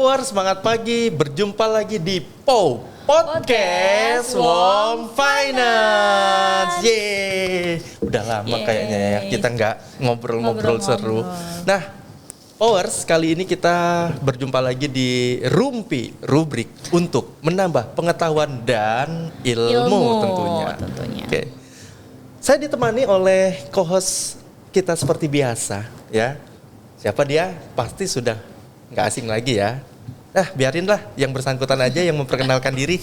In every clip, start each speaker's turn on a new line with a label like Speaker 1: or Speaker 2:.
Speaker 1: Power, semangat pagi. Berjumpa lagi di Podcast Warm Finance. Yeay. Udah lama kayaknya ya kita nggak ngobrol-ngobrol seru. Nah, Powers, kali ini kita berjumpa lagi di Rumpi, rubrik untuk menambah pengetahuan dan ilmu tentunya. Oke. Saya ditemani oleh co-host kita seperti biasa ya. Siapa dia? Pasti sudah nggak asing lagi ya. Nah, biarinlah yang bersangkutan aja yang memperkenalkan diri.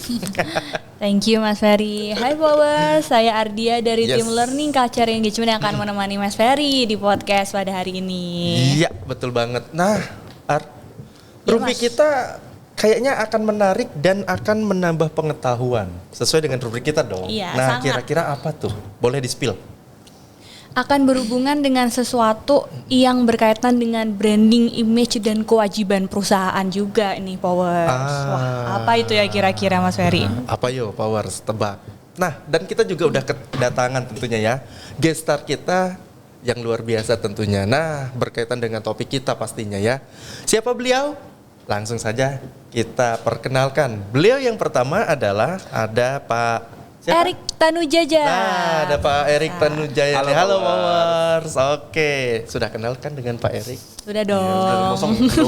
Speaker 2: Thank you Mas Ferry. Hai Powers, saya Ardia dari tim Learning Culture Engagement yang akan menemani Mas Ferry di podcast pada hari ini.
Speaker 1: Iya, betul banget. Nah, Rumpi kita kayaknya akan menarik dan akan menambah pengetahuan. Sesuai dengan rubrik kita dong.
Speaker 2: Iya,
Speaker 1: nah,
Speaker 2: sangat.
Speaker 1: kira-kira apa tuh? Boleh di-spill?
Speaker 2: Akan berhubungan dengan sesuatu yang berkaitan dengan branding, image, dan kewajiban perusahaan juga ini Powers. Wah, apa itu ya kira-kira Mas Ferry?
Speaker 1: Apa yo Powers, tebak. Nah, dan kita juga udah kedatangan tentunya ya guest star kita yang luar biasa tentunya. Nah, berkaitan dengan topik kita pastinya ya. Siapa beliau? Langsung saja kita perkenalkan. Beliau yang pertama adalah ada Pak
Speaker 2: Erik Tanujaja.
Speaker 1: Nah, ada Pak Erik Tanujaja. Halo Powers. Oke, sudah kenalkan dengan Pak Erik?
Speaker 2: Sudah dong.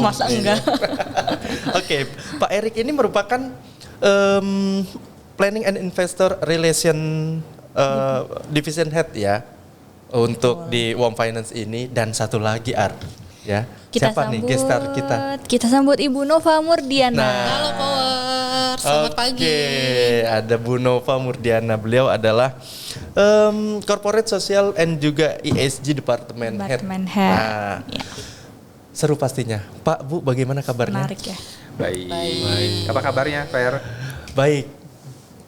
Speaker 2: Masa enggak?
Speaker 1: Oke, Pak Erik ini merupakan Planning and Investor Relation Division Head ya untuk di Warm Finance ini, dan satu lagi ya.
Speaker 2: Kita
Speaker 1: siapa nih guest star kita?
Speaker 2: Kita sambut Ibu Nova Murdiana.
Speaker 1: Nah,
Speaker 3: halo Power, selamat pagi.
Speaker 1: Oke, ada Bu Nova Murdiana. Beliau adalah Corporate Social and juga ESG Department Head. Nah, ya. Seru pastinya. Pak, Bu, bagaimana kabarnya?
Speaker 2: Menarik ya.
Speaker 4: Baik. Apa kabarnya, Pak
Speaker 1: Baik.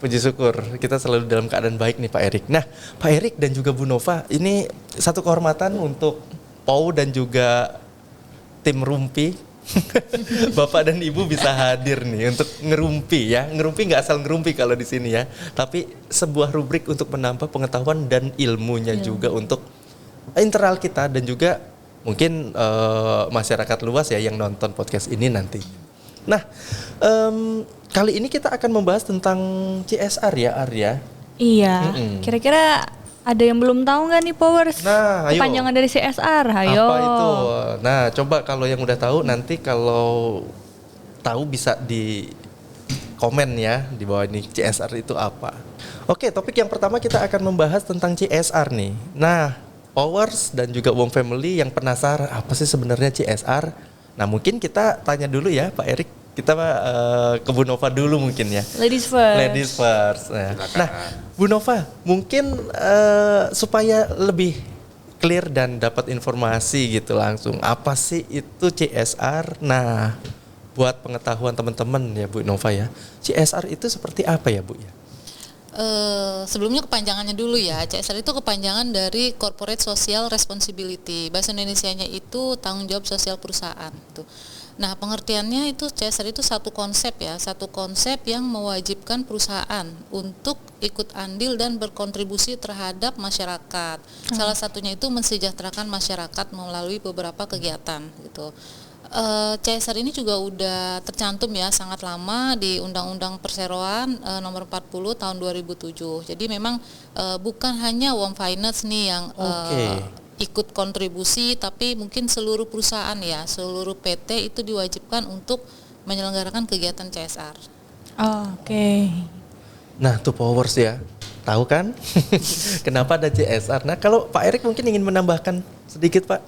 Speaker 1: Puji syukur, kita selalu dalam keadaan baik nih Pak Erik. Nah, Pak Erik dan juga Bu Nova, ini satu kehormatan untuk Pau dan juga tim Rumpi. Bapak dan Ibu bisa hadir nih untuk ngerumpi ya. Ngerumpi nggak asal ngerumpi kalau di sini ya, tapi sebuah rubrik untuk menambah pengetahuan dan ilmunya juga untuk internal kita dan juga mungkin masyarakat luas ya yang nonton podcast ini nanti. Nah, kali ini kita akan membahas tentang CSR ya, Arya.
Speaker 2: Iya. Kira-kira ada yang belum tahu nggak nih Powers?
Speaker 1: Nah, ayo.
Speaker 2: Kepanjangan dari CSR, ayo.
Speaker 1: Apa itu? Nah, coba kalau yang udah tahu nanti kalau tahu bisa di komen ya di bawah ini CSR itu apa. Oke, topik yang pertama kita akan membahas tentang CSR nih. Nah, Powers dan juga Warm Family yang penasaran apa sih sebenarnya CSR? Nah, mungkin kita tanya dulu ya Pak Erik. Kita ke Bu Nova dulu mungkin ya.
Speaker 2: Ladies first.
Speaker 1: Ladies first. Nah, Bu Nova, mungkin supaya lebih clear dan dapat informasi gitu langsung. Apa sih itu CSR? Nah, buat pengetahuan teman-teman ya Bu Nova ya. CSR itu seperti apa ya Bu ya?
Speaker 3: Sebelumnya kepanjangannya dulu ya. CSR itu kepanjangan dari Corporate Social Responsibility. Bahasa Indonesianya itu tanggung jawab sosial perusahaan tuh. Nah, pengertiannya itu CSR itu satu konsep yang mewajibkan perusahaan untuk ikut andil dan berkontribusi terhadap masyarakat. Salah satunya itu mensejahterakan masyarakat melalui beberapa kegiatan gitu. CSR ini juga udah tercantum ya sangat lama di Undang-Undang Perseroan nomor 40 tahun 2007. Jadi memang bukan hanya Warm Finance nih yang ikut kontribusi, tapi mungkin seluruh perusahaan ya, seluruh PT itu diwajibkan untuk menyelenggarakan kegiatan CSR.
Speaker 2: Oke.
Speaker 1: Nah, tuh Powers ya, tahu kan? Kenapa ada CSR? Nah, kalau Pak Erik mungkin ingin menambahkan sedikit Pak.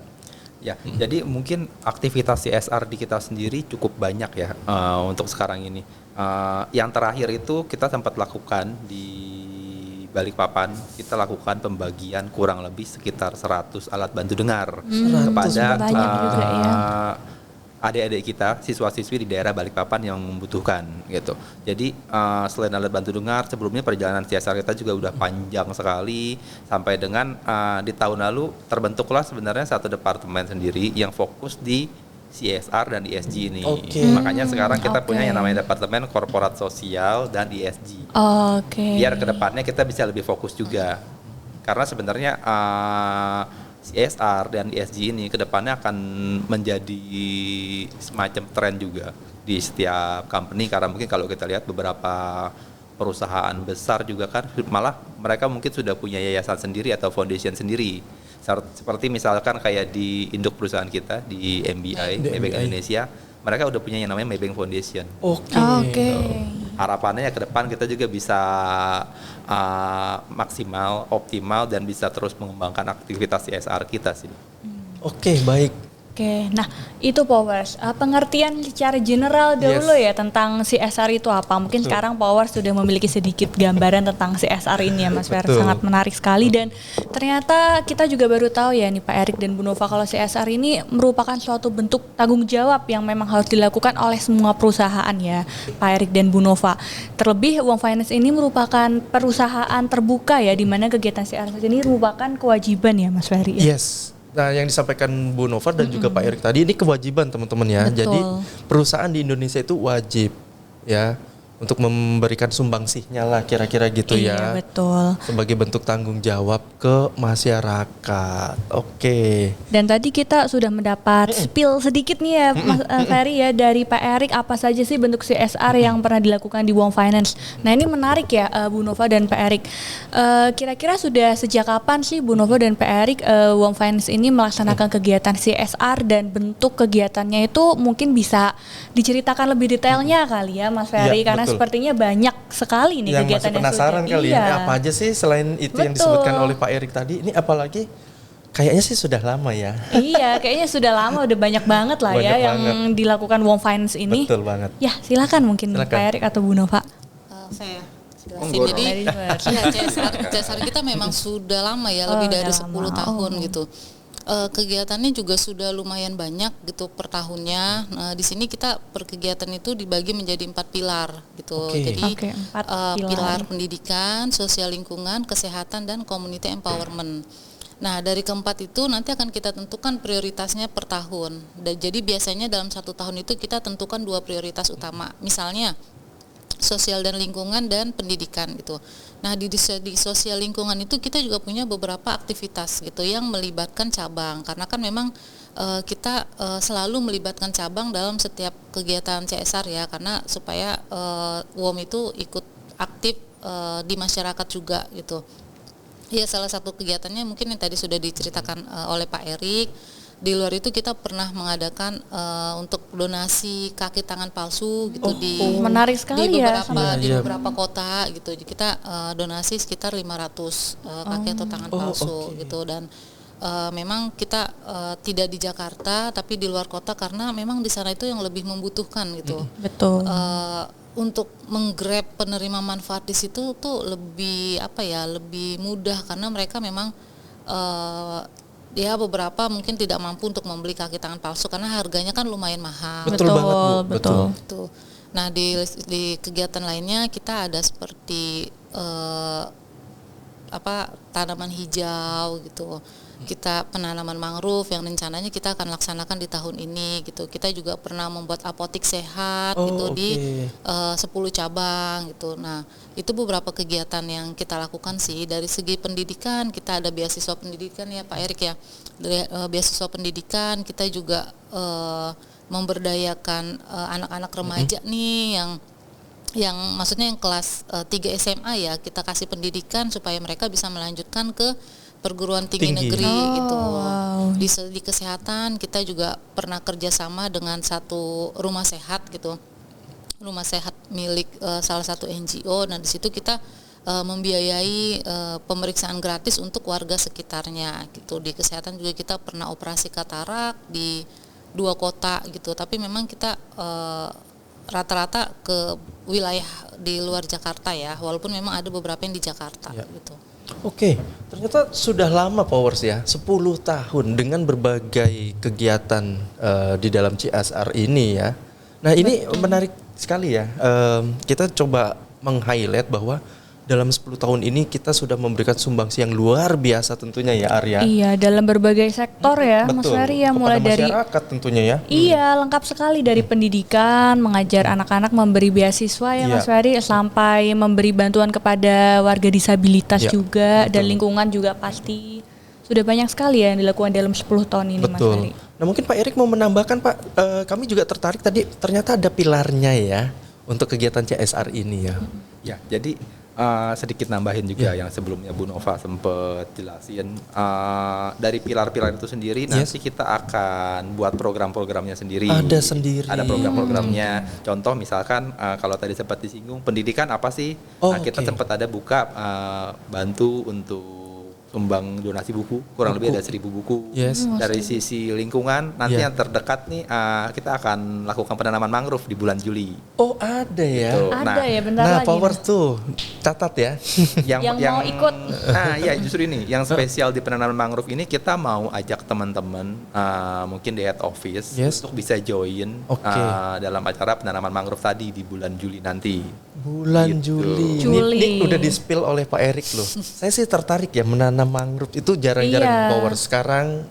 Speaker 4: Ya, jadi mungkin aktivitas CSR di kita sendiri cukup banyak ya untuk sekarang ini. Yang terakhir itu kita sempat lakukan di Balikpapan, kita lakukan pembagian kurang lebih sekitar 100 alat bantu dengar kepada adik-adik kita, siswa-siswi di daerah Balikpapan yang membutuhkan gitu. Jadi selain alat bantu dengar, sebelumnya perjalanan CSR kita juga udah panjang sekali sampai dengan di tahun lalu terbentuklah sebenarnya satu departemen sendiri yang fokus di CSR dan ESG ini. Makanya sekarang kita punya yang namanya Departemen Korporat Sosial dan ESG. Biar kedepannya kita bisa lebih fokus juga. Karena sebenarnya CSR dan ESG ini kedepannya akan menjadi semacam tren juga di setiap company, karena mungkin kalau kita lihat beberapa perusahaan besar juga kan malah mereka mungkin sudah punya yayasan sendiri atau foundation sendiri. Seperti misalkan kayak di induk perusahaan kita di MBI, Maybank Indonesia, mereka udah punya yang namanya Maybank Foundation.
Speaker 2: Oke.
Speaker 4: Harapannya ya ke depan kita juga bisa maksimal, optimal dan bisa terus mengembangkan aktivitas CSR kita sih.
Speaker 1: Oke, baik.
Speaker 2: Oke, nah itu Powers, pengertian secara general dulu ya tentang CSR itu apa. Mungkin sekarang Powers sudah memiliki sedikit gambaran tentang CSR ini ya Mas Fer, sangat menarik sekali. Dan ternyata kita juga baru tahu ya nih Pak Erik dan Bu Nova, kalau CSR ini merupakan suatu bentuk tanggung jawab yang memang harus dilakukan oleh semua perusahaan ya Pak Erik dan Bu Nova. Terlebih Uang Finance ini merupakan perusahaan terbuka ya, di mana kegiatan CSR ini merupakan kewajiban ya Mas Ferry ya.
Speaker 1: Yes. Nah, yang disampaikan Bu Nova dan juga Pak Erik tadi ini kewajiban teman-teman ya.
Speaker 2: Betul.
Speaker 1: Jadi perusahaan di Indonesia itu wajib ya untuk memberikan sumbangsihnya lah kira-kira gitu ya.
Speaker 2: Iya, betul.
Speaker 1: Sebagai bentuk tanggung jawab ke masyarakat. Oke.
Speaker 2: Dan tadi kita sudah mendapat spill sedikit nih ya Mas Ferry ya dari Pak Erik, apa saja sih bentuk CSR yang pernah dilakukan di Uang Finance. Nah ini menarik ya Bu Nova dan Pak Erik. Kira-kira sudah sejak kapan sih Bu Nova dan Pak Erik Uang Finance ini melaksanakan kegiatan CSR, dan bentuk kegiatannya itu mungkin bisa diceritakan lebih detailnya kali ya Mas Ferry,
Speaker 1: Ya,
Speaker 2: karena
Speaker 1: betul.
Speaker 2: sepertinya banyak sekali nih
Speaker 1: Yang
Speaker 2: kegiatan
Speaker 1: masih penasaran
Speaker 2: yang sudah.
Speaker 1: kali
Speaker 2: Iya.
Speaker 1: ya, apa aja sih selain itu yang
Speaker 2: Betul.
Speaker 1: disebutkan oleh Pak Erik tadi. Ini apalagi kayaknya sih sudah lama ya.
Speaker 2: Iya, kayaknya sudah lama, udah banyak banget lah
Speaker 1: Banyak
Speaker 2: ya yang
Speaker 1: banget.
Speaker 2: dilakukan Uang Finance ini.
Speaker 1: Betul banget.
Speaker 2: Ya, silakan mungkin
Speaker 1: Silakan.
Speaker 2: Pak Erik atau Bu Nova.
Speaker 3: Saya jelasin.
Speaker 4: Monggo.
Speaker 3: Jadi
Speaker 2: Ladies first.
Speaker 3: ya, CSR kita memang sudah lama ya, lebih dari
Speaker 2: udah
Speaker 3: 10
Speaker 2: lama.
Speaker 3: tahun gitu. Kegiatannya juga sudah lumayan banyak gitu per tahunnya. Nah, di sini kita per kegiatan itu dibagi menjadi 4 pilar gitu.
Speaker 1: Oke.
Speaker 3: Jadi
Speaker 2: Oke, 4
Speaker 3: pilar
Speaker 2: pilar.
Speaker 3: pendidikan, sosial lingkungan, kesehatan, dan community empowerment. Nah, dari keempat itu nanti akan kita tentukan prioritasnya per tahun. Dan jadi biasanya dalam 1 tahun itu kita tentukan 2 prioritas utama. Misalnya sosial dan lingkungan dan pendidikan gitu. Nah di sosial lingkungan itu kita juga punya beberapa aktivitas gitu yang melibatkan cabang, karena kan memang kita selalu melibatkan cabang dalam setiap kegiatan CSR ya, karena supaya UOM itu ikut aktif di masyarakat juga gitu. Ya, salah satu kegiatannya mungkin yang tadi sudah diceritakan oleh Pak Erik. Di luar itu kita pernah mengadakan untuk donasi kaki tangan palsu gitu
Speaker 2: menarik sekali
Speaker 3: di
Speaker 2: ya.
Speaker 3: beberapa
Speaker 1: Iya.
Speaker 3: beberapa kota gitu. Jadi kita donasi sekitar 500 kaki atau tangan palsu
Speaker 1: oke.
Speaker 3: gitu, dan memang kita tidak di Jakarta tapi di luar kota, karena memang di sana itu yang lebih membutuhkan gitu.
Speaker 2: Betul.
Speaker 3: Untuk menggrab penerima manfaat di situ tuh lebih lebih mudah, karena mereka memang ya beberapa mungkin tidak mampu untuk membeli kaki tangan palsu karena harganya kan lumayan mahal.
Speaker 1: Betul banget, Bu.
Speaker 2: Betul.
Speaker 3: Tuh. Nah di kegiatan lainnya kita ada seperti tanaman hijau gitu. Kita penanaman mangrove yang rencananya kita akan laksanakan di tahun ini gitu. Kita juga pernah membuat apotik sehat gitu di 10 cabang gitu. Nah, itu beberapa kegiatan yang kita lakukan sih. Dari segi pendidikan kita ada beasiswa pendidikan ya Pak Erik ya. Dari beasiswa pendidikan kita juga memberdayakan anak-anak remaja nih yang maksudnya yang kelas 3 SMA ya, kita kasih pendidikan supaya mereka bisa melanjutkan ke perguruan tinggi negeri gitu.
Speaker 2: wow.
Speaker 3: Di kesehatan kita juga pernah kerjasama dengan satu rumah sehat gitu, rumah sehat milik salah satu NGO. Nah di situ kita membiayai pemeriksaan gratis untuk warga sekitarnya gitu. Di kesehatan juga kita pernah operasi katarak di 2 kota gitu, tapi memang kita rata-rata ke wilayah di luar Jakarta ya, walaupun memang ada beberapa yang di Jakarta gitu.
Speaker 1: Oke, ternyata sudah lama Powers ya, 10 tahun dengan berbagai kegiatan di dalam CSR ini ya. Nah ini menarik sekali ya, kita coba meng-highlight bahwa dalam 10 tahun ini kita sudah memberikan sumbangsi yang luar biasa tentunya ya Arya.
Speaker 2: Iya, dalam berbagai sektor ya Mas
Speaker 1: Betul,
Speaker 2: Ferry ya, mulai
Speaker 1: kepada
Speaker 2: dari
Speaker 1: masyarakat tentunya ya.
Speaker 2: Iya, lengkap sekali dari pendidikan, mengajar anak-anak, memberi beasiswa ya Mas Ferry, sampai memberi bantuan kepada warga disabilitas
Speaker 1: Ya,
Speaker 2: juga, dan
Speaker 1: betul.
Speaker 2: lingkungan juga pasti. sudah banyak sekali ya yang dilakukan dalam 10 tahun ini, Mas
Speaker 1: Betul.
Speaker 2: Ferry.
Speaker 1: Nah mungkin Pak Erik mau menambahkan Pak, kami juga tertarik tadi ternyata ada pilarnya ya untuk kegiatan CSR ini ya.
Speaker 4: Ya, jadi sedikit nambahin juga yang sebelumnya Bu Nova sempat jelasin, dari pilar-pilar itu sendiri nanti kita akan buat program-programnya sendiri.
Speaker 1: Ada sendiri.
Speaker 4: Ada program-programnya. Contoh misalkan kalau tadi sempat disinggung pendidikan apa sih? Nah, kita sempat ada buka bantu untuk sumbang donasi buku, kurang lebih ada 1.000 buku. Dari sisi lingkungan nanti yang terdekat nih kita akan lakukan penanaman mangrove di bulan Juli.
Speaker 1: Oh ada ya.
Speaker 4: Gitu.
Speaker 2: Ada ya, bentar
Speaker 1: Nah
Speaker 2: lagi.
Speaker 1: Powers tuh catat ya.
Speaker 2: Yang mau ikut.
Speaker 4: Nah ya justru ini yang spesial di penanaman mangrove ini kita mau ajak teman-teman mungkin di head office untuk bisa join dalam acara penanaman mangrove tadi di bulan Juli nanti.
Speaker 1: Bulan Juli. Ini udah di-spill oleh Pak Erik loh. Saya sih tertarik ya menanam mangrove, itu jarang-jarang Powers. Sekarang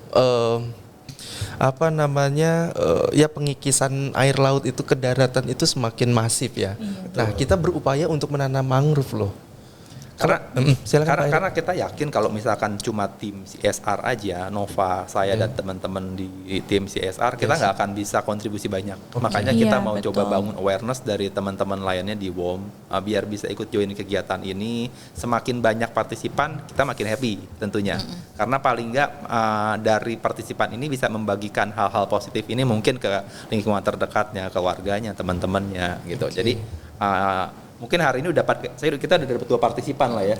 Speaker 1: ya pengikisan air laut itu ke daratan itu semakin masif ya. Nah kita berupaya untuk menanam mangrove loh.
Speaker 4: Karena kita yakin kalau misalkan cuma tim CSR aja, Nova, saya dan teman-teman di tim CSR, kita nggak akan bisa kontribusi banyak. Makanya kita mau coba bangun awareness dari teman-teman lainnya di WOM, biar bisa ikut join kegiatan ini. Semakin banyak partisipan, kita makin happy tentunya. Karena paling nggak dari partisipan ini bisa membagikan hal-hal positif ini mungkin ke lingkungan terdekatnya, ke warganya, teman-temannya gitu. Jadi mungkin hari ini kita udah dapat 2 partisipan lah ya.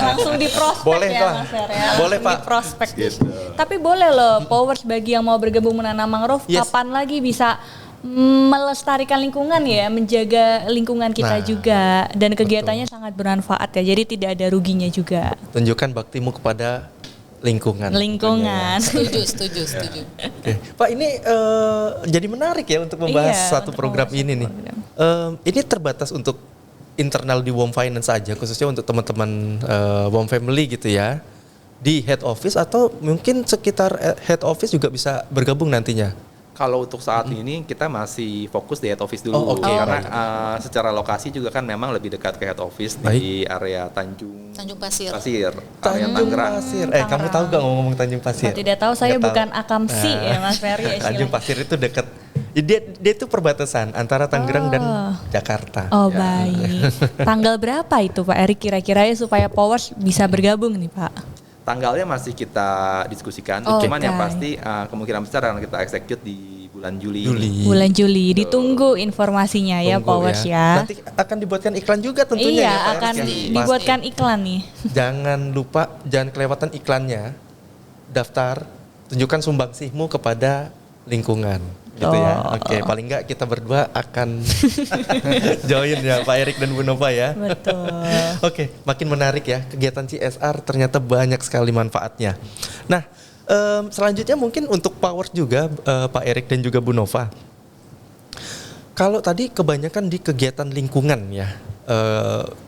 Speaker 2: Langsung di prospek
Speaker 1: boleh
Speaker 2: ya, Mas Fer ya.
Speaker 1: Boleh Pak.
Speaker 2: Di prospek. Gitu. Tapi boleh loh, Powers bagi yang mau bergabung menanam mangrove, kapan lagi bisa melestarikan lingkungan ya, menjaga lingkungan kita juga, dan kegiatannya sangat bermanfaat ya. Jadi tidak ada ruginya juga.
Speaker 1: Tunjukkan baktimu kepada lingkungan.
Speaker 3: Setuju.
Speaker 1: Oke. Pak ini jadi menarik ya untuk membahas satu program ini nih. Ini terbatas untuk internal di WOM Finance saja, khususnya untuk teman-teman WOM Family gitu ya, di head office, atau mungkin sekitar head office juga bisa bergabung nantinya?
Speaker 4: Kalau untuk saat ini kita masih fokus di head office dulu, karena secara lokasi juga kan memang lebih dekat ke head office di area Tanjung Pasir, area Tangerang.
Speaker 1: Kamu tahu gak ngomong Tanjung Pasir?
Speaker 2: Tidak tahu, saya bukan akamsi ya Mas Ferry.
Speaker 1: Tanjung Pasir itu dekat. Dia itu perbatasan antara Tangerang dan Jakarta.
Speaker 2: Oh baik. Tanggal berapa itu Pak Erik kira-kira ya supaya Powers bisa bergabung nih Pak?
Speaker 4: Tanggalnya masih kita diskusikan, cuman yang pasti kemungkinan besar akan kita execute di bulan Juli.
Speaker 2: Bulan Juli, ditunggu informasinya ya Powers ya.
Speaker 1: Nanti akan dibuatkan iklan juga tentunya.
Speaker 2: Iya, akan dibuatkan iklan nih.
Speaker 1: Jangan lupa, jangan kelewatan iklannya. Daftar, tunjukkan sumbangsihmu kepada lingkungan. Gitu ya. Oke, paling enggak kita berdua akan join ya Pak Erik dan Bu Nova ya.
Speaker 2: Betul.
Speaker 1: Oke, makin menarik ya, kegiatan CSR ternyata banyak sekali manfaatnya. Nah, selanjutnya mungkin untuk Powers juga Pak Erik dan juga Bu Nova. Kalau tadi kebanyakan di kegiatan lingkungan ya.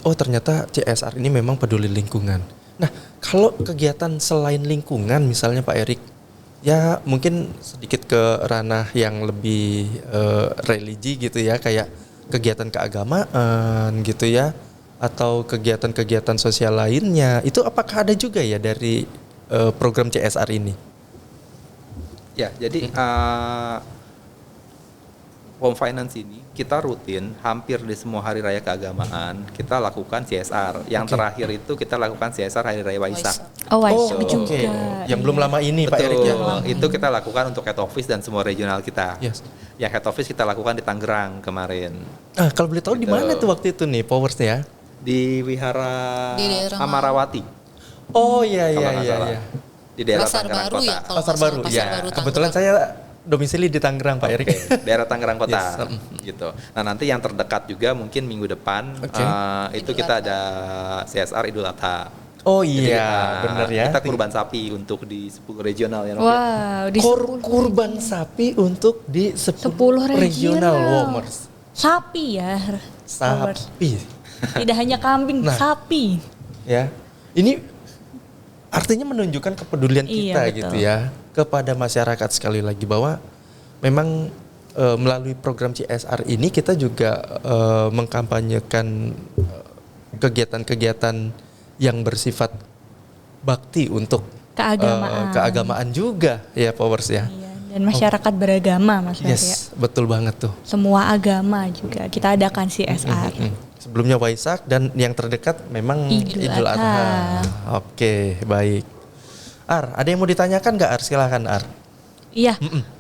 Speaker 1: Ternyata CSR ini memang peduli lingkungan. Nah, kalau kegiatan selain lingkungan misalnya Pak Erik, ya mungkin sedikit ke ranah yang lebih religi gitu ya, kayak kegiatan keagamaan gitu ya, atau kegiatan-kegiatan sosial lainnya, itu apakah ada juga ya dari program CSR ini?
Speaker 4: Ya, jadi Home Finance ini kita rutin hampir di semua hari raya keagamaan kita lakukan CSR. Yang terakhir itu kita lakukan CSR Hari Raya Waisak.
Speaker 2: Waisak juga.
Speaker 1: Yang belum lama ini Pak Erik ya.
Speaker 4: Itu kita lakukan untuk head office dan semua regional kita. Yang head office kita lakukan di Tangerang kemarin.
Speaker 1: Kalau boleh tahu di mana tuh waktu itu nih Powers ya?
Speaker 4: Di Wihara Amarawati.
Speaker 1: Oh iya.
Speaker 4: Di daerah
Speaker 3: Pasar
Speaker 4: Tangerang
Speaker 3: Baru
Speaker 4: Kota.
Speaker 3: ya,
Speaker 1: Pasar Baru. Ya. Kebetulan saya domisili di Tangerang Pak Erik.
Speaker 4: Daerah Tangerang Kota gitu. Nah nanti yang terdekat juga mungkin minggu depan itu kita ada CSR Idul Adha.
Speaker 1: Oh iya, benar ya.
Speaker 4: Kita kurban sapi untuk di 10 regional ya.
Speaker 2: Wow, di
Speaker 1: kurban sapi untuk di 10 regional WOMers.
Speaker 2: Sapi ya.
Speaker 1: Sapi.
Speaker 2: Tidak hanya kambing, sapi.
Speaker 1: Ya. Ini artinya menunjukkan kepedulian kita gitu ya kepada masyarakat, sekali lagi bahwa memang melalui program CSR ini kita juga mengkampanyekan kegiatan-kegiatan yang bersifat bakti untuk
Speaker 2: keagamaan
Speaker 1: juga ya Powers ya.
Speaker 2: Iya, dan masyarakat beragama Mas Ferry ya.
Speaker 1: Yes, betul banget tuh.
Speaker 2: Semua agama juga kita adakan CSR.
Speaker 1: Sebelumnya Waisak dan yang terdekat memang
Speaker 2: Idul
Speaker 1: Idul Adha. Oke, baik. Ar, ada yang mau ditanyakan nggak Ar? Silakan Ar.
Speaker 2: Iya.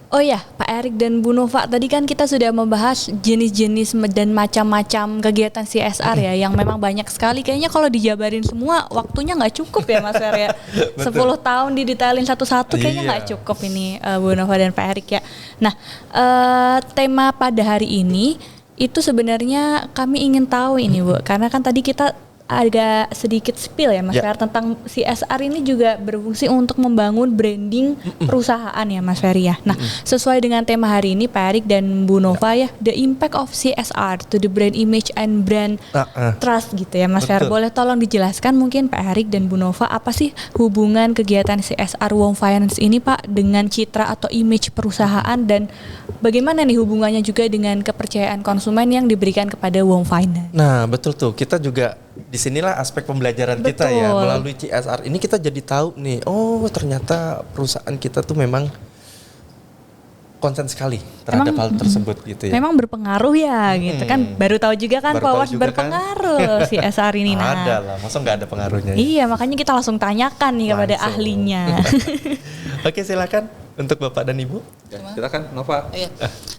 Speaker 2: Oh ya, Pak Erik dan Bu Nova, tadi kan kita sudah membahas jenis-jenis dan macam-macam kegiatan CSR ya, yang memang banyak sekali. Kayaknya kalau dijabarin semua, waktunya nggak cukup ya Mas Ferry ya. 10 tahun didetailin satu-satu, kayaknya nggak cukup ini Bu Nova dan Pak Erik ya. Nah, tema pada hari ini, itu sebenarnya kami ingin tahu ini Bu, karena kan tadi kita agak sedikit spill ya Mas Ferry tentang CSR ini juga berfungsi untuk membangun branding perusahaan ya Mas Ferry ya. Nah, sesuai dengan tema hari ini Pak Erik dan Bu Nova ya, the impact of CSR to the brand image and brand trust gitu ya Mas Ferry. Boleh tolong dijelaskan mungkin Pak Erik dan Bu Nova, apa sih hubungan kegiatan CSR Wong Finance ini Pak dengan citra atau image perusahaan, dan bagaimana nih hubungannya juga dengan kepercayaan konsumen yang diberikan kepada Wong Finance?
Speaker 1: Nah, betul tuh. Kita juga disinilah aspek pembelajaran kita ya, melalui CSR ini kita jadi tahu nih, oh ternyata perusahaan kita tuh memang konsen sekali terhadap hal tersebut gitu ya.
Speaker 2: Memang berpengaruh ya gitu kan, baru tahu juga kan Powers berpengaruh CSR ini. Nah,
Speaker 1: ada lah, masa nggak ada pengaruhnya ya?
Speaker 2: Iya, makanya kita langsung tanyakan nih kepada ahlinya.
Speaker 1: Oke, silakan untuk Bapak dan Ibu.
Speaker 4: Ya, silakan Nova.
Speaker 3: Iya.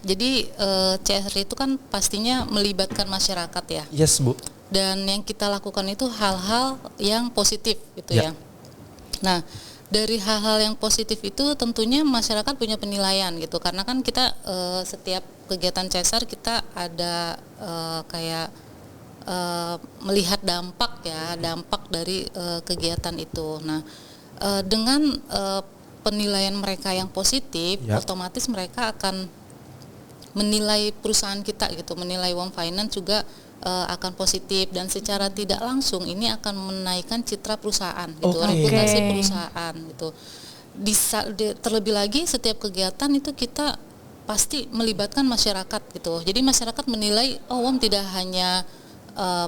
Speaker 3: Jadi CSR itu kan pastinya melibatkan masyarakat ya.
Speaker 1: Yes Bu.
Speaker 3: Dan yang kita lakukan itu hal-hal yang positif gitu ya. Nah, dari hal-hal yang positif itu tentunya masyarakat punya penilaian gitu, karena kan kita setiap kegiatan CSR kita ada kayak melihat dampak dari kegiatan itu. Nah, dengan penilaian mereka yang positif, otomatis mereka akan menilai perusahaan kita gitu, menilai Wong Finance juga akan positif, dan secara tidak langsung ini akan menaikkan citra perusahaan gitu, reputasi perusahaan gitu. Terlebih lagi setiap kegiatan itu kita pasti melibatkan masyarakat gitu. Jadi masyarakat menilai, oh Wong tidak hanya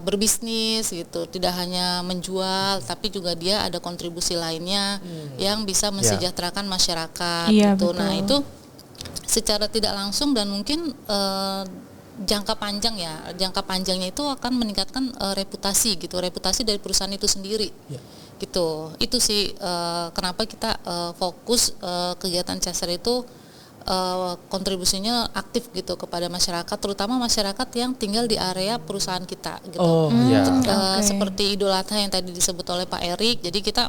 Speaker 3: berbisnis gitu, tidak hanya menjual, tapi juga dia ada kontribusi lainnya yang bisa mensejahterakan masyarakat gitu. Nah, itu secara tidak langsung dan mungkin jangka panjangnya itu akan meningkatkan reputasi dari perusahaan itu sendiri gitu. Itu sih kenapa kita fokus kegiatan CSR itu kontribusinya aktif gitu kepada masyarakat, terutama masyarakat yang tinggal di area perusahaan kita gitu. Seperti Idul Adha yang tadi disebut oleh Pak Erik, jadi kita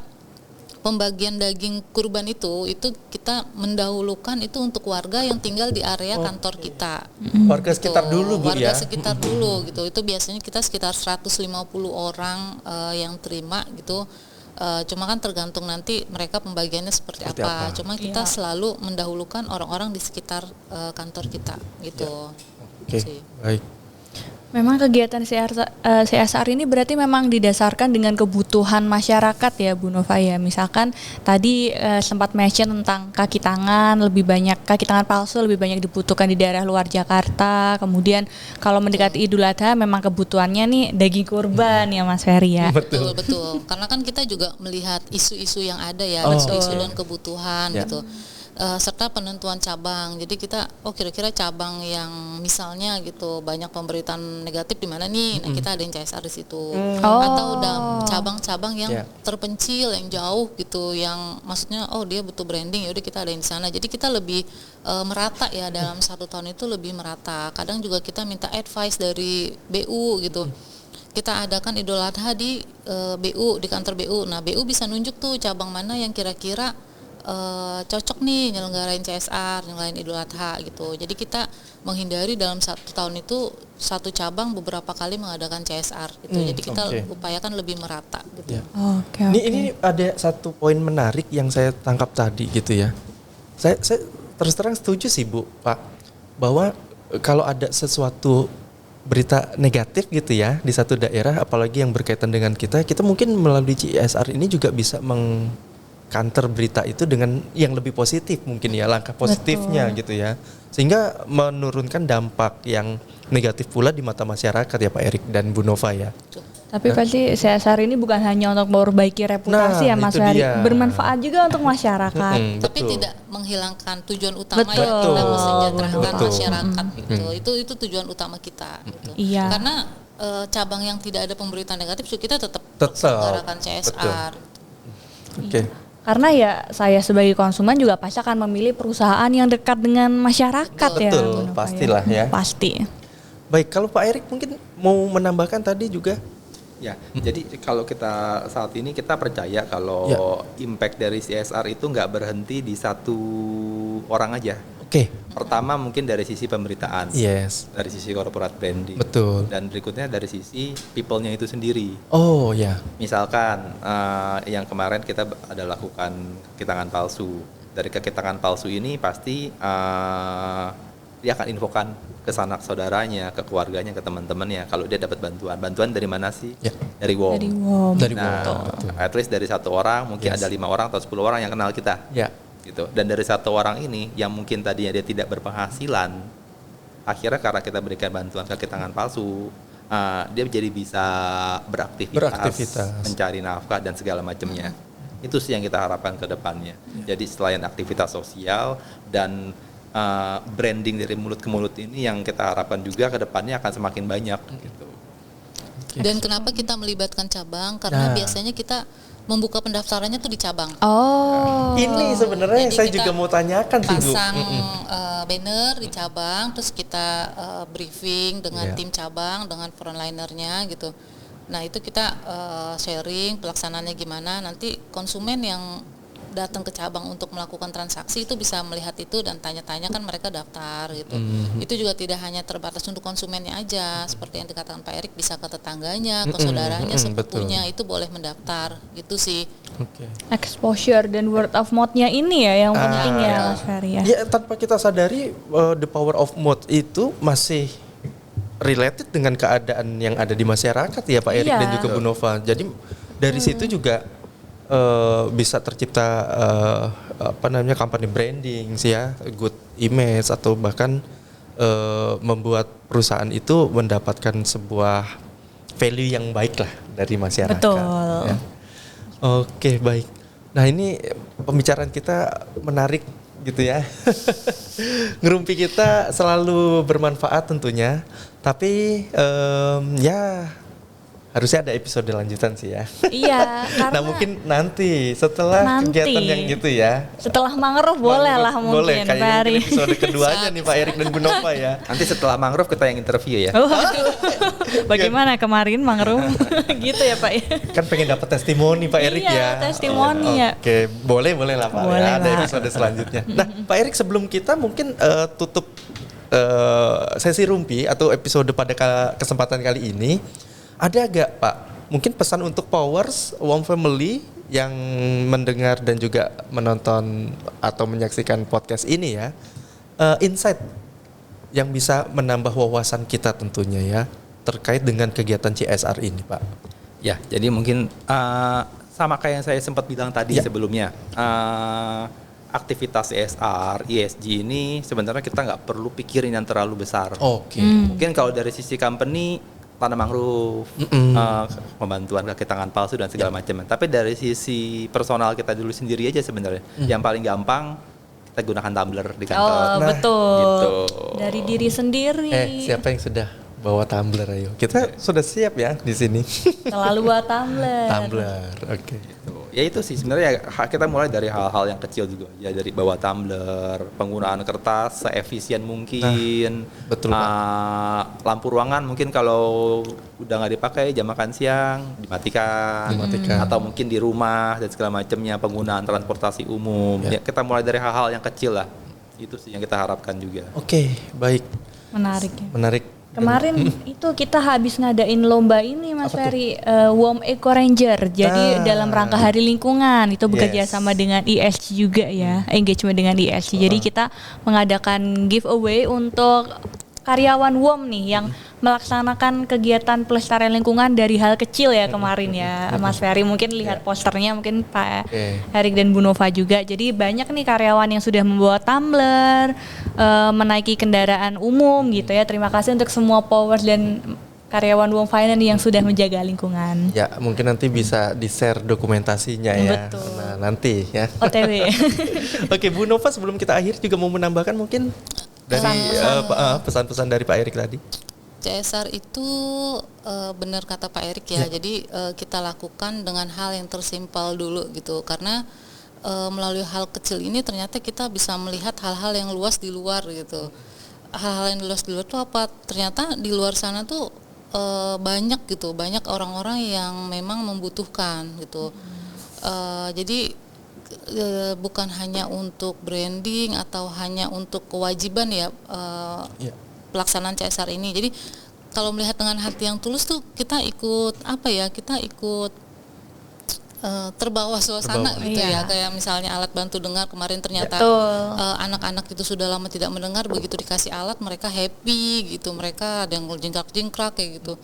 Speaker 3: pembagian daging kurban itu kita mendahulukan itu untuk warga yang tinggal di area kantor kita.
Speaker 1: Warga sekitar dulu Bu ya.
Speaker 3: Warga sekitar dulu gitu. Itu biasanya kita sekitar 150 orang yang terima gitu. Cuma kan tergantung nanti mereka pembagiannya seperti apa. Cuma kita selalu mendahulukan orang-orang di sekitar kantor kita gitu.
Speaker 1: Oke, baik.
Speaker 2: Memang kegiatan CSR ini berarti memang didasarkan dengan kebutuhan masyarakat ya Bu Nova ya. Misalkan tadi sempat mention tentang kaki tangan palsu lebih banyak dibutuhkan di daerah luar Jakarta. Kemudian kalau mendekati Idul Adha memang kebutuhannya nih daging kurban ya Mas Ferry ya.
Speaker 3: Betul. Karena kan kita juga melihat isu-isu yang ada ya, isu-isu dan kebutuhan gitu. Serta penentuan cabang. Jadi kita kira-kira cabang yang misalnya gitu banyak pemberitaan negatif di mana nih, nah kita ada yang CSR di situ. Atau cabang-cabang yang terpencil, yang jauh gitu, yang maksudnya dia butuh branding, yaudah kita ada yang di sana. Jadi kita lebih merata ya, dalam 1 tahun itu lebih merata. Kadang juga kita minta advice dari BU gitu. Kita adakan Idul Adha di BU, di kantor BU. Nah, BU bisa nunjuk tuh cabang mana yang kira-kira cocok nih nyelenggarain CSR, nyelenggarain Idul Adha gitu. Jadi kita menghindari dalam 1 tahun itu satu cabang beberapa kali mengadakan CSR gitu. Jadi kita upayakan lebih merata gitu.
Speaker 1: Ini ada satu poin menarik yang saya tangkap tadi gitu ya. Saya terus terang setuju sih Bu, Pak, bahwa kalau ada sesuatu berita negatif gitu ya di satu daerah, apalagi yang berkaitan dengan kita mungkin melalui CSR ini juga bisa counter berita itu dengan yang lebih positif mungkin ya, langkah positifnya gitu ya, sehingga menurunkan dampak yang negatif pula di mata masyarakat ya Pak Erik dan Bu Nova ya.
Speaker 2: Tapi pasti CSR ini bukan hanya untuk memperbaiki reputasi ya Mas
Speaker 1: itu
Speaker 2: Ferry,
Speaker 1: dia.
Speaker 2: bermanfaat juga untuk masyarakat.
Speaker 3: Tapi
Speaker 1: Betul.
Speaker 3: tidak menghilangkan tujuan utama
Speaker 2: Betul.
Speaker 3: yang kita mensejahterakan
Speaker 1: Betul.
Speaker 3: masyarakat gitu. Itu tujuan utama kita gitu.
Speaker 2: Iya.
Speaker 3: Karena cabang yang tidak ada pemberitaan negatif kita tetap
Speaker 1: Tetap.
Speaker 3: melaksanakan CSR.
Speaker 1: Oke.
Speaker 2: Karena ya saya sebagai konsumen juga pasti akan memilih perusahaan yang dekat dengan masyarakat ya.
Speaker 1: Betul,
Speaker 2: Bu Nova,
Speaker 1: pastilah ya.
Speaker 2: Pasti.
Speaker 1: Baik, kalau Pak Erik mungkin mau menambahkan tadi juga.
Speaker 4: Ya, jadi kalau kita saat ini kita percaya kalau impact dari CSR itu nggak berhenti di satu orang aja.
Speaker 1: Oke.
Speaker 4: Pertama mungkin dari sisi pemberitaan,
Speaker 1: Yes.
Speaker 4: dari sisi corporate branding,
Speaker 1: Betul.
Speaker 4: dan berikutnya dari sisi people-nya itu sendiri.
Speaker 1: Oh ya.
Speaker 4: Misalkan yang kemarin kita ada lakukan kaki tangan palsu. Dari kaki tangan palsu ini pasti dia akan infokan ke sanak saudaranya, ke keluarganya, ke teman-temannya kalau dia dapat bantuan. Bantuan dari mana sih?
Speaker 1: Ya.
Speaker 4: Dari WOM.
Speaker 2: Dari WOM.
Speaker 1: Dari
Speaker 4: Nah,
Speaker 1: WOM, betul.
Speaker 4: at least dari satu orang mungkin
Speaker 1: Yes.
Speaker 4: ada 5 orang atau 10 orang yang kenal kita.
Speaker 1: Ya.
Speaker 4: Gitu. Dan dari satu orang ini yang mungkin tadinya dia tidak berpenghasilan, akhirnya karena kita berikan bantuan kaki tangan palsu, dia jadi bisa beraktivitas, mencari nafkah dan segala macamnya. Itu sih yang kita harapkan ke depannya. Jadi selain aktivitas sosial dan branding dari mulut ke mulut ini yang kita harapkan juga ke depannya akan semakin banyak gitu.
Speaker 3: Dan kenapa kita melibatkan cabang? Karena
Speaker 1: Nah.
Speaker 3: biasanya kita membuka pendaftarannya tuh di cabang.
Speaker 2: Oh.
Speaker 1: Ini sebenarnya
Speaker 3: Jadi
Speaker 1: saya
Speaker 3: kita
Speaker 1: juga mau tanyakan sih Bu.
Speaker 3: pasang banner di cabang, terus kita briefing dengan
Speaker 1: Iya.
Speaker 3: tim cabang, dengan frontlinernya gitu. Nah itu kita sharing pelaksanaannya gimana. Nanti konsumen yang datang ke cabang untuk melakukan transaksi itu bisa melihat itu dan tanya-tanya kan mereka daftar gitu. Itu juga tidak hanya terbatas untuk konsumennya aja, seperti yang dikatakan Pak Erik, bisa ke tetangganya, ke saudaranya, sepupunya itu boleh mendaftar gitu sih.
Speaker 1: Oke.
Speaker 2: Exposure dan word of mouth-nya ini ya yang penting ya Mas Ferry ya.
Speaker 1: Ya, tanpa kita sadari the power of mood itu masih related dengan keadaan yang ada di masyarakat ya Pak Erik
Speaker 2: Iya.
Speaker 1: dan juga Bu Nova. Jadi dari situ juga bisa tercipta company branding sih ya, good image atau bahkan membuat perusahaan itu mendapatkan sebuah value yang baik lah dari masyarakat.
Speaker 2: Betul.
Speaker 1: Ya. Oke, baik. Nah, ini pembicaraan kita menarik gitu ya. Ngerumpi kita selalu bermanfaat tentunya. Tapi ya harusnya ada episode lanjutan sih ya.
Speaker 2: Iya, karena
Speaker 1: Nah mungkin nanti setelah kegiatan yang gitu ya.
Speaker 2: setelah mangrove boleh lah
Speaker 1: Boleh,
Speaker 2: mungkin
Speaker 1: kayaknya
Speaker 2: Ferry.
Speaker 1: mungkin episode keduanya nih Pak Erik dan Bu Nova ya.
Speaker 4: Nanti setelah mangrove kita yang interview ya.
Speaker 2: Oh, aduh. Bagaimana kemarin mangrove gitu ya Pak ya?
Speaker 1: Kan pengen dapat testimoni Pak Erik
Speaker 2: Iya,
Speaker 1: ya.
Speaker 2: testimoni ya.
Speaker 1: Oke, boleh lah Pak.
Speaker 2: Boleh
Speaker 1: ya, ada
Speaker 2: lah.
Speaker 1: episode selanjutnya. Nah Pak Erik sebelum kita mungkin tutup sesi rumpi atau episode pada kesempatan kali ini, ada gak Pak mungkin pesan untuk Powers WOM Family yang mendengar dan juga menonton atau menyaksikan podcast ini ya, insight yang bisa menambah wawasan kita tentunya ya terkait dengan kegiatan CSR ini Pak.
Speaker 4: Ya, jadi mungkin sama kayak yang saya sempat bilang tadi sebelumnya, aktivitas CSR, ESG ini sebenarnya kita nggak perlu pikirin yang terlalu besar.
Speaker 1: Oke.
Speaker 4: Mungkin kalau dari sisi company, tanam mangrove, pembantuan kaki tangan palsu dan segala macam. Tapi dari sisi personal kita dulu sendiri aja sebenarnya, yang paling gampang kita gunakan tumbler di kantor.
Speaker 2: Oh, betul.
Speaker 4: Gitu.
Speaker 2: Dari diri sendiri.
Speaker 1: Siapa yang sudah bawa tumbler ayo? Kita sudah siap ya di sini.
Speaker 2: Selalu buat tumbler.
Speaker 1: Tumbler, oke.
Speaker 4: Ya itu sih sebenarnya kita mulai dari hal-hal yang kecil juga ya, dari bawa tumbler, penggunaan kertas seefisien mungkin.
Speaker 1: Betul,
Speaker 4: lampu ruangan mungkin kalau udah nggak dipakai jam makan siang dimatikan. Atau mungkin di rumah dan segala macamnya, penggunaan transportasi umum. Ya, kita mulai dari hal-hal yang kecil lah. Itu sih yang kita harapkan juga.
Speaker 1: Oke, baik.
Speaker 2: Menarik ya.
Speaker 1: Menarik.
Speaker 2: Kemarin itu kita habis ngadain lomba ini Mas Ferry, WOM Eco Ranger. Jadi dalam rangka Hari Lingkungan itu bekerja sama dengan ESG juga ya, engagement dengan ESG. Jadi kita mengadakan giveaway untuk karyawan WOM nih yang melaksanakan kegiatan pelestarian lingkungan dari hal kecil ya kemarin ya Mas Ferry. Mungkin lihat posternya mungkin Pak Erik dan Bu Nova juga. Jadi banyak nih karyawan yang sudah membawa tumbler, menaiki kendaraan umum gitu ya. Terima kasih untuk semua Powers dan karyawan Wom Finance yang sudah menjaga lingkungan.
Speaker 1: Ya, mungkin nanti bisa di-share dokumentasinya ya.
Speaker 2: Betul.
Speaker 1: Nah, nanti ya.
Speaker 2: OTW.
Speaker 1: Oke, Bu Nova sebelum kita akhir juga mau menambahkan mungkin dari pesan-pesan dari Pak Erik tadi.
Speaker 3: CSR itu benar kata Pak Erik ya. Jadi kita lakukan dengan hal yang tersimpel dulu gitu. Karena melalui hal kecil ini ternyata kita bisa melihat hal-hal yang luas di luar gitu. Hal-hal yang luas di luar itu apa? Ternyata di luar sana tuh banyak gitu. Banyak orang-orang yang memang membutuhkan gitu. Jadi bukan hanya untuk branding atau hanya untuk kewajiban ya. Pelaksanaan CSR ini. Jadi kalau melihat dengan hati yang tulus tuh kita ikut terbawa suasana gitu ya. Kayak misalnya alat bantu dengar kemarin ternyata anak-anak itu sudah lama tidak mendengar, begitu dikasih alat mereka happy gitu. Mereka ada yang jingkrak-jingkrak kayak gitu.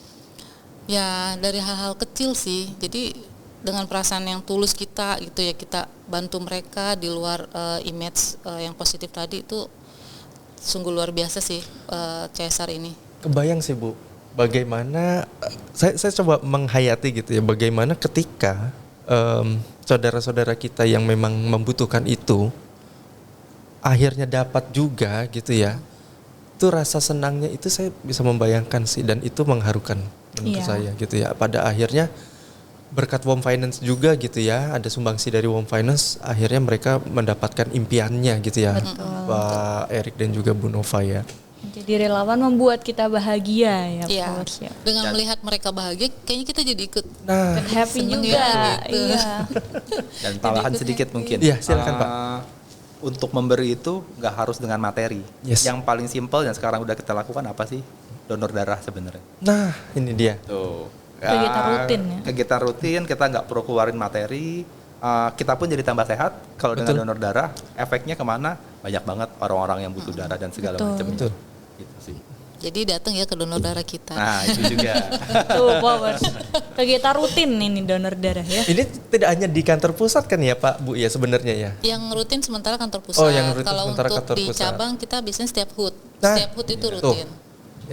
Speaker 3: Ya dari hal-hal kecil sih. Jadi dengan perasaan yang tulus kita gitu ya, kita bantu mereka di luar image yang positif tadi itu sungguh luar biasa sih CSR ini.
Speaker 1: Kebayang sih Bu, bagaimana saya coba menghayati gitu ya, bagaimana ketika saudara-saudara kita yang memang membutuhkan itu akhirnya dapat juga gitu ya. Itu rasa senangnya itu saya bisa membayangkan sih, dan itu mengharukan menurut saya gitu ya. Pada akhirnya berkat Wom Finance juga gitu ya, ada sumbangsi dari Wom Finance, akhirnya mereka mendapatkan impiannya gitu ya.
Speaker 2: Betul.
Speaker 1: Pak Erik dan juga Bu Nova ya.
Speaker 2: Jadi relawan membuat kita bahagia ya.
Speaker 3: Iya.
Speaker 2: Ya.
Speaker 3: Dengan melihat mereka bahagia, kayaknya kita jadi ikut
Speaker 2: Happy
Speaker 3: seneng
Speaker 2: juga.
Speaker 3: ya, gitu.
Speaker 2: Iya.
Speaker 4: Dan tambahan sedikit mungkin.
Speaker 1: Iya, silakan, Pak.
Speaker 4: Untuk memberi itu nggak harus dengan materi.
Speaker 1: Yes.
Speaker 4: Yang paling simpel yang sekarang udah kita lakukan apa sih? Donor darah sebenarnya.
Speaker 1: Nah, ini dia.
Speaker 4: Tuh.
Speaker 2: Kegiatan rutin ya.
Speaker 4: Kegiatan rutin, kita nggak perlu keluarin materi. Kita pun jadi tambah sehat kalau dengan donor darah. Efeknya kemana? Banyak banget orang-orang yang butuh darah dan segala macam.
Speaker 1: Betul.
Speaker 4: Gitu sih.
Speaker 3: Jadi datang ya ke donor darah kita.
Speaker 4: Nah itu juga.
Speaker 2: Tuh Powers. Kegiatan rutin ini donor darah ya.
Speaker 1: Ini tidak hanya di kantor pusat kan ya Pak Bu ya sebenarnya ya?
Speaker 3: Yang rutin sementara kantor pusat.
Speaker 1: Oh, yang rutin
Speaker 3: kalau
Speaker 1: sementara
Speaker 3: untuk
Speaker 1: kantor
Speaker 3: di
Speaker 1: pusat.
Speaker 3: cabang kita biasanya setiap HUT.
Speaker 1: Nah,
Speaker 3: Setiap HUT itu
Speaker 1: tuh.
Speaker 3: rutin.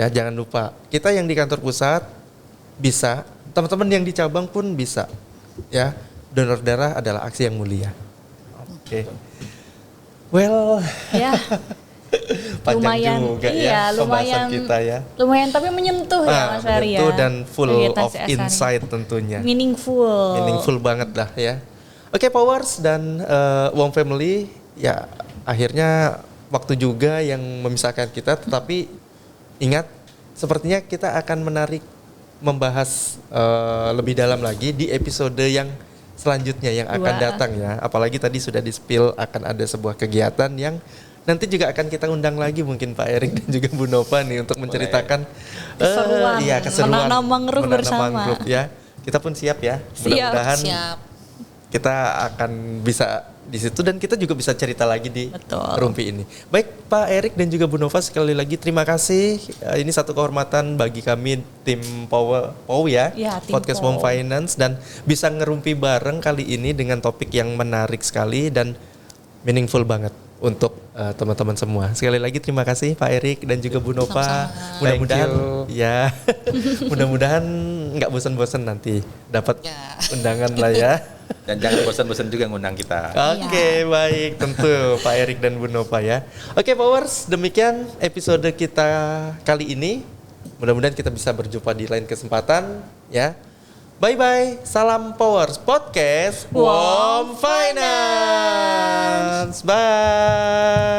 Speaker 1: Ya jangan lupa, kita yang di kantor pusat bisa, teman-teman yang di cabang pun bisa. Ya, donor darah adalah aksi yang mulia. Oke. Well,
Speaker 2: Ya.
Speaker 1: panjang
Speaker 2: Lumayan,
Speaker 1: juga
Speaker 2: iya,
Speaker 1: ya pembahasan
Speaker 2: lumayan,
Speaker 1: kita ya.
Speaker 2: Lumayan tapi menyentuh ya Mas Ferry ya.
Speaker 1: Menyentuh dan full
Speaker 2: Kegiatan
Speaker 1: of
Speaker 2: CSR ini.
Speaker 1: insight tentunya.
Speaker 2: Meaningful.
Speaker 1: Meaningful banget lah ya. Oke Powers dan Wom Family, ya akhirnya waktu juga yang memisahkan kita, tetapi ingat sepertinya kita akan membahas lebih dalam lagi di episode yang selanjutnya yang akan datang ya. Apalagi tadi sudah di-spill akan ada sebuah kegiatan yang nanti juga akan kita undang lagi mungkin Pak Erik dan juga Bu Nova nih untuk menceritakan keseruan
Speaker 2: menanam mangrove bersama.
Speaker 1: mangrove, ya. Kita pun siap ya. Mudah-mudahan
Speaker 3: Siap.
Speaker 1: kita akan bisa di situ dan kita juga bisa cerita lagi di
Speaker 2: Betul.
Speaker 1: Rumpi ini. Baik Pak Erik dan juga Bu Nova, sekali lagi terima kasih. Ini satu kehormatan bagi kami tim POW ya,
Speaker 2: tim
Speaker 1: Podcast
Speaker 2: POW.
Speaker 1: Wom Finance, dan bisa ngerumpi bareng kali ini dengan topik yang menarik sekali dan meaningful banget untuk teman-teman semua. Sekali lagi terima kasih Pak Erik dan juga Bu Nova.
Speaker 3: Sama-sama.
Speaker 1: Mudah-mudahan ya, mudah-mudahan nggak bosan-bosan nanti dapat
Speaker 3: Ya.
Speaker 1: undangan lah ya.
Speaker 4: Dan jangan bosan-bosan juga ngundang kita.
Speaker 1: Oke, baik, tentu Pak Erik dan Bu Nova ya. Oke, Powers, demikian episode kita kali ini. Mudah-mudahan kita bisa berjumpa di lain kesempatan ya. Bye-bye, salam Powers Podcast Wom Finance. Bye.